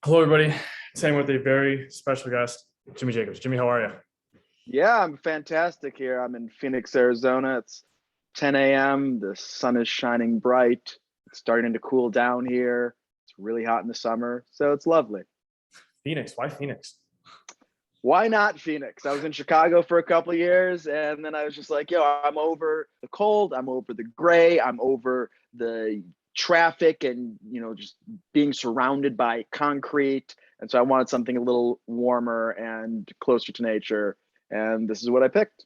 Hello, everybody. Same with a very special guest, Jimmy Jacobs. Jimmy, how are you? Yeah, I'm fantastic here. I'm in Phoenix, Arizona. It's 10 a.m. The sun is shining bright. It's starting to cool down here. It's really hot in the summer, so it's lovely. Phoenix. Why Phoenix? Why not Phoenix? I was in Chicago for a couple of years, and then I was just like, yo, I'm over the cold. I'm over the gray. I'm over the traffic and, just being surrounded by concrete. And so I wanted something a little warmer and closer to nature. And this is what I picked.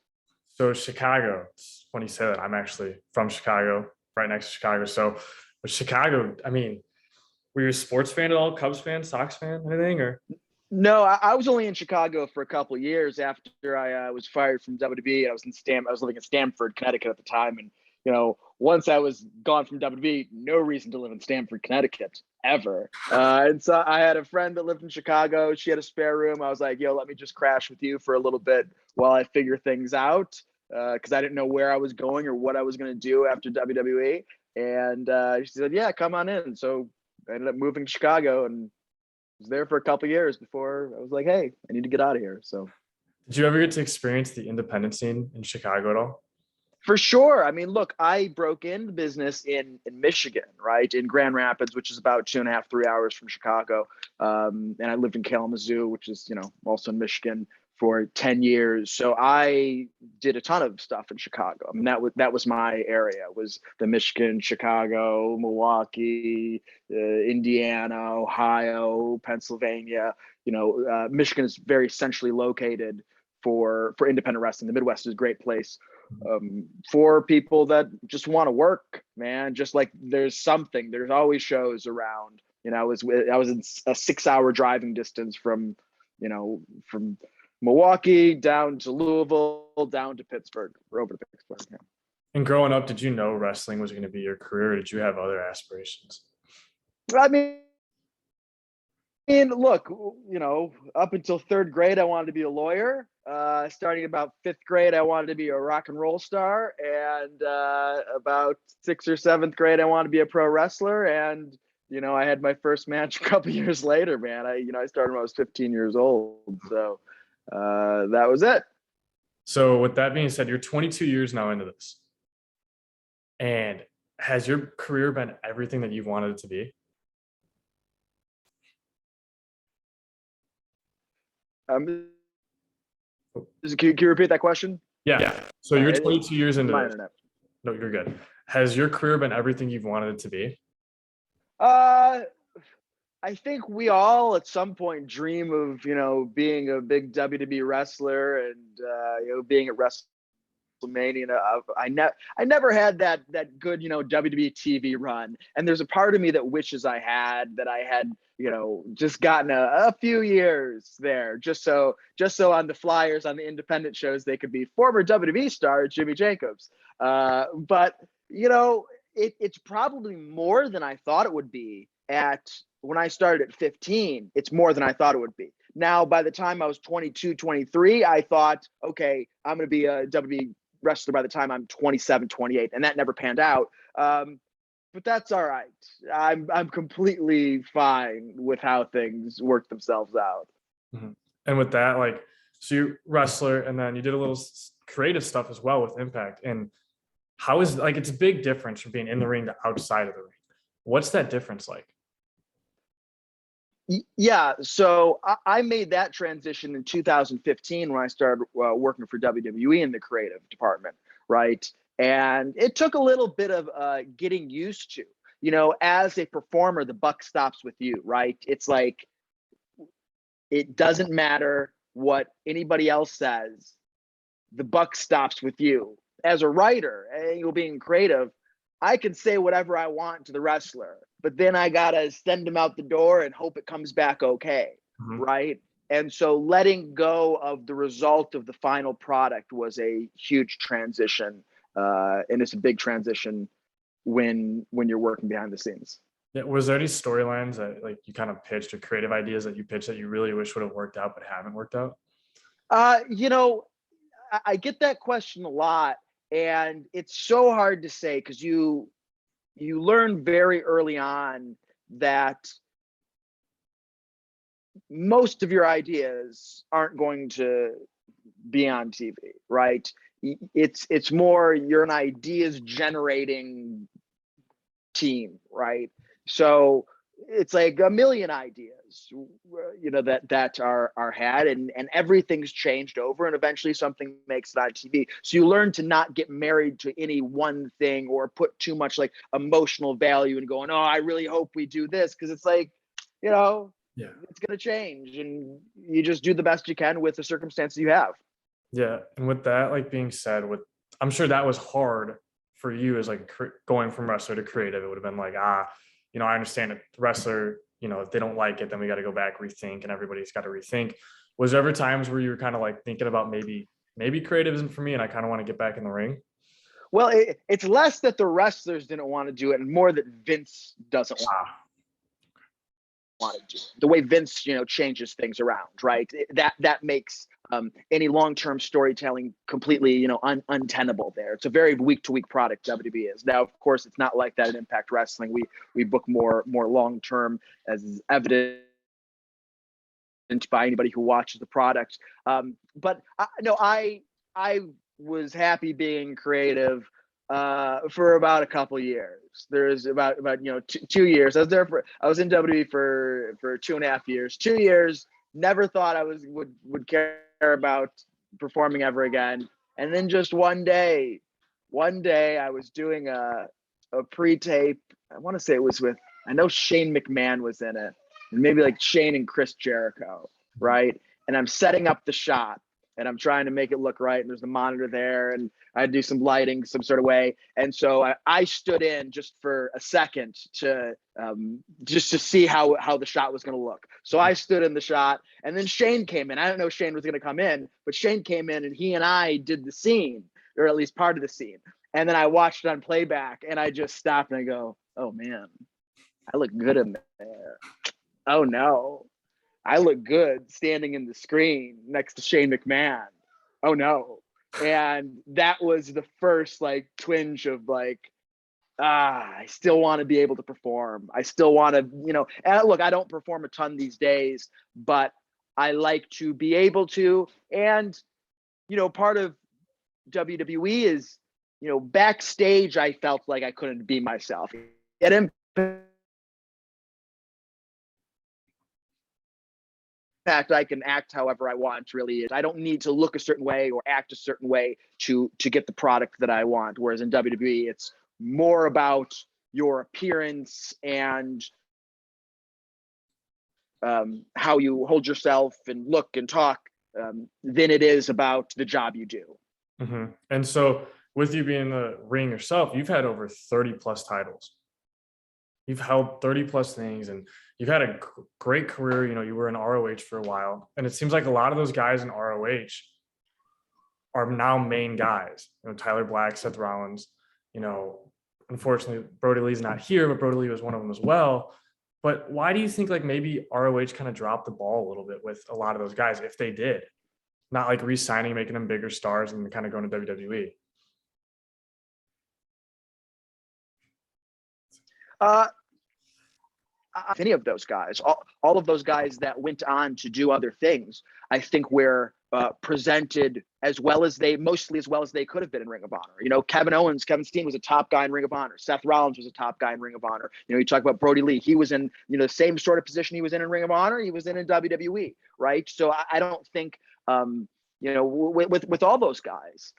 So Chicago. It's funny you say that. I'm actually from Chicago, right next to Chicago. So with Chicago, were you a sports fan at all? Cubs fan, Sox fan, anything? Or No, I was only in Chicago for a couple of years after I was fired from WWE. I was living in Stamford, Connecticut at the time, and once I was gone from WWE, no reason to live in Stamford, Connecticut ever. And so I had a friend that lived in Chicago. She had a spare room. I was like, "Yo, let me just crash with you for a little bit while I figure things out," because I didn't know where I was going or what I was going to do after WWE. And she said, "Yeah, come on in." So I ended up moving to Chicago and was there for a couple of years before I was like, hey, I need to get out of here. So did you ever get to experience the independent scene in Chicago at all? for sure. I mean, look, I broke into business in Michigan, right? In Grand Rapids, which is about 2.5, 3 hours from Chicago. And I lived in Kalamazoo, which is, also in Michigan for 10 years. So I did a ton of stuff in Chicago. I mean, that was my area, was the Michigan, Chicago, Milwaukee, Indiana, Ohio, Pennsylvania. Michigan is very centrally located for independent wrestling. The Midwest is a great place for people that just want to work, man. Just like there's always shows around. I was in a 6 hour driving distance from Milwaukee down to Louisville, down to Pittsburgh, or over to Pittsburgh. Yeah. And growing up, did you know wrestling was going to be your career, or did you have other aspirations? I mean, look, up until third grade, I wanted to be a lawyer. Starting about fifth grade, I wanted to be a rock and roll star, and about sixth or seventh grade, I wanted to be a pro wrestler. And I had my first match a couple years later. Man, I started when I was 15 years old, so that was it. So with that being said, you're 22 years now into this, and has your career been everything that you've wanted it to be? Um, can you repeat that question? Yeah. So you're It 22 years was into my this. internet. No, you're good. Has your career been everything you've wanted it to be? Uh, I think we all at some point dream of, being a big WWE wrestler and, being at WrestleMania. I never had that good, WWE TV run. And there's a part of me that wishes that I had, just gotten a few years there, just so on the flyers on the independent shows, they could be former WWE star Jimmy Jacobs. But, it's probably more than I thought it would be when I started at 15. It's more than I thought it would be. Now, by the time I was 22, 23, I thought, okay, I'm going to be a WWE wrestler by the time I'm 27, 28, and that never panned out. But that's all right. I'm completely fine with how things work themselves out. Mhm. And with that, so you wrestler, and then you did a little creative stuff as well with Impact. And how is it's a big difference from being in the ring to outside of the ring. What's that difference like? Yeah, so I made that transition in 2015 when I started working for WWE in the creative department, right? And it took a little bit of getting used to. As a performer, the buck stops with you, right? It's like it doesn't matter what anybody else says, the buck stops with you. As a writer, and being creative, I can say whatever I want to the wrestler, but then I gotta send him out the door and hope it comes back okay, Mhm. right? And so letting go of the result of the final product was a huge transition, and it's a big transition when you're working behind the scenes. Yeah, was there any storylines that you kind of pitched or creative ideas that you pitched that you really wish would have worked out but haven't worked out? Uh, you know, I get that question a lot, and it's so hard to say because you learn very early on that most of your ideas aren't going to be on TV, right? It's more you're an ideas generating team, right? So it's like a million ideas, that are had, and everything's changed over, and eventually something makes it on TV. So you learn to not get married to any one thing or put too much like emotional value and going, oh, I really hope we do this, because it's like, Yeah. it's gonna change, and you just do the best you can with the circumstances you have. Yeah. And with that, like being said, I'm sure that was hard for you as like going from wrestler to creative. It would have been like, I understand it. Wrestler, if they don't like it, then we got to go back, rethink, and everybody's got to rethink. Was there ever times where you were kind of like thinking about maybe creative isn't for me and I kind of want to get back in the ring? Well, it's less that the wrestlers didn't want to do it, and more that Vince doesn't want to do it. The way Vince, changes things around, right? That makes any long-term storytelling completely, untenable there. It's a very week-to-week product, WWE is. Now, of course, it's not like that in Impact Wrestling. We book more long-term, as evident by anybody who watches the product. But I was happy being creative for about a couple years. There's about 2 years. I was in WWE for 2.5 years. 2 years. Never thought I would care about performing ever again. And then just one day I was doing a pre-tape. I want to say it was I know Shane McMahon was in it, and maybe like Shane and Chris Jericho, right? And I'm setting up the shot, and I'm trying to make it look right. And there's the monitor there, and I do some lighting some sort of way. And so I stood in just for a second to just to see how the shot was going to look. So I stood in the shot, and then Shane came in. I didn't know Shane was going to come in, but Shane came in, and he and I did the scene, or at least part of the scene. And then I watched it on playback, and I just stopped and I go, oh man, I look good in there. Oh no, I look good standing in the screen next to Shane McMahon. Oh no. And that was the first like twinge of like, I still want to be able to perform. I still want to, and look, I don't perform a ton these days, but I like to be able to. And, part of WWE is, backstage, I felt like I couldn't be myself. At Impact, I can act however I want, really. I don't need to look a certain way or act a certain way to get the product that I want. Whereas in WWE, it's more about your appearance and how you hold yourself and look and talk than it is about the job you do. Mm-hmm. And so with you being in the ring yourself, you've had over 30 plus titles. You've held 30 plus things, and you've had a great career. You were in ROH for a while, and it seems like a lot of those guys in ROH are now main guys. Tyler Black, Seth Rollins, unfortunately Brody Lee's not here, but Brody Lee was one of them as well. But why do you think like maybe ROH kind of dropped the ball a little bit with a lot of those guys, if they did? Not like re-signing, making them bigger stars and kind of going to WWE. Any of those guys, all of those guys that went on to do other things, I think were presented mostly as well as they could have been in Ring of Honor. Kevin Steen was a top guy in Ring of Honor. Seth Rollins was a top guy in Ring of Honor. You talk about Brody Lee. He was in, the same sort of position he was in Ring of Honor. He was in WWE, right? So I don't think, with all those guys,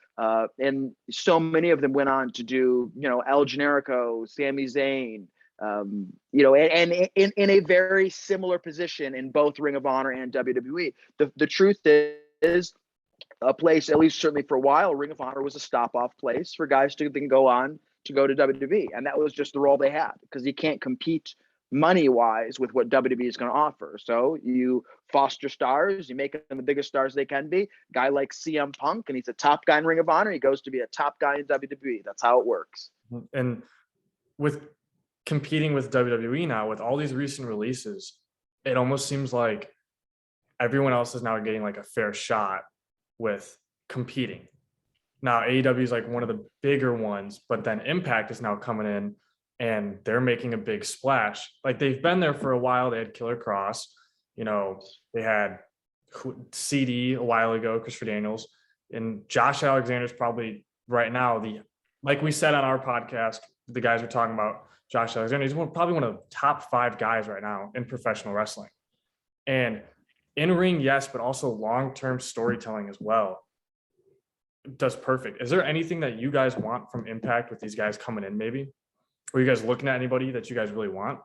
and so many of them went on to do, El Generico, Sami Zayn, and in a very similar position in both Ring of Honor and WWE. The truth is, a place, at least certainly for a while, Ring of Honor was a stop-off place for guys to then go on to go to WWE, and that was just the role they had, because you can't compete money-wise with what WWE is going to offer. So you foster stars, you make them the biggest stars they can be. Guy like CM Punk, and he's a top guy in Ring of Honor, he goes to be a top guy in WWE. That's how it works. And with competing with WWE now, with all these recent releases, it almost seems like everyone else is now getting like a fair shot with competing. Now AEW is like one of the bigger ones, but then Impact is now coming in and they're making a big splash. Like they've been there for a while. They had Killer Cross, They had CD a while ago, Christopher Daniels, and Josh Alexander is probably right now like we said on our podcast, the guys were talking about Josh Alexander. He's probably one of the top 5 guys right now in professional wrestling. And in ring, yes, but also long-term storytelling as well. Does perfect. Is there anything that you guys want from Impact with these guys coming in? Maybe, are you guys looking at anybody that you guys really want?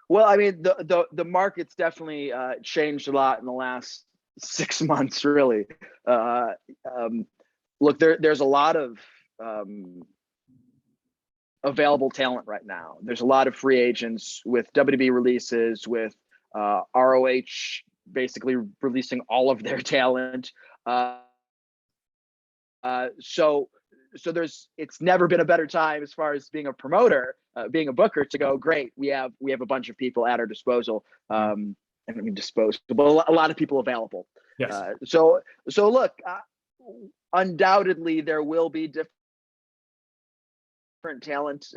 Well, I mean, the market's definitely changed a lot in the last 6 months, really. Uh, Look, there's a lot of available talent right now. There's a lot of free agents with WWE releases, with ROH basically releasing all of their talent. So it's never been a better time as far as being a promoter, being a booker, to go, great. We have a bunch of people at our disposal. I don't mean disposable, but a lot of people available. Yes. So look, undoubtedly there will be different talent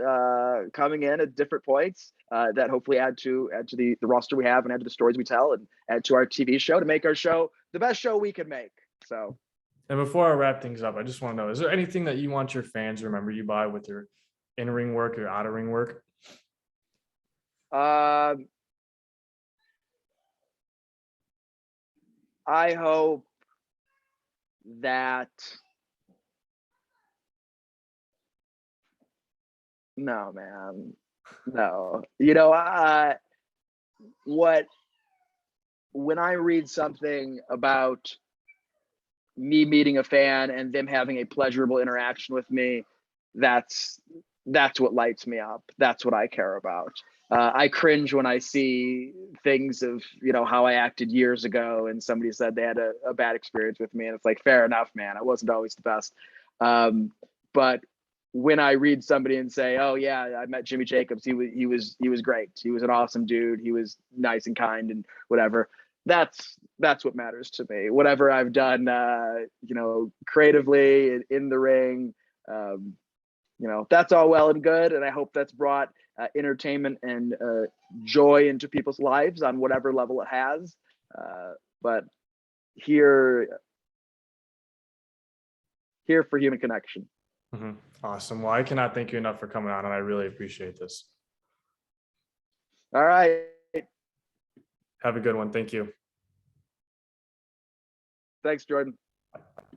coming in at different points that hopefully add to the roster we have and add to the stories we tell and add to our TV show to make our show the best show we can make. So. And before I wrap things up, I just want to know, is there anything that you want your fans to remember you by with your in-ring work or out-of-ring work? I hope that no, man, no. When I read something about me meeting a fan and them having a pleasurable interaction with me, that's what lights me up. That's what I care about. I cringe when I see things of how I acted years ago and somebody said they had a bad experience with me, and it's like, fair enough, man, I wasn't always the best. But when I read somebody and say, oh yeah, I met Jimmy Jacobs, he was great, he was an awesome dude, he was nice and kind and whatever, that's what matters to me. Whatever I've done creatively in the ring, that's all well and good, and I hope that's brought entertainment and joy into people's lives on whatever level it has. But here for human connection. Mm-hmm. Awesome. Well, I cannot thank you enough for coming on, and I really appreciate this. All right. Have a good one. Thank you. Thanks, Jordan.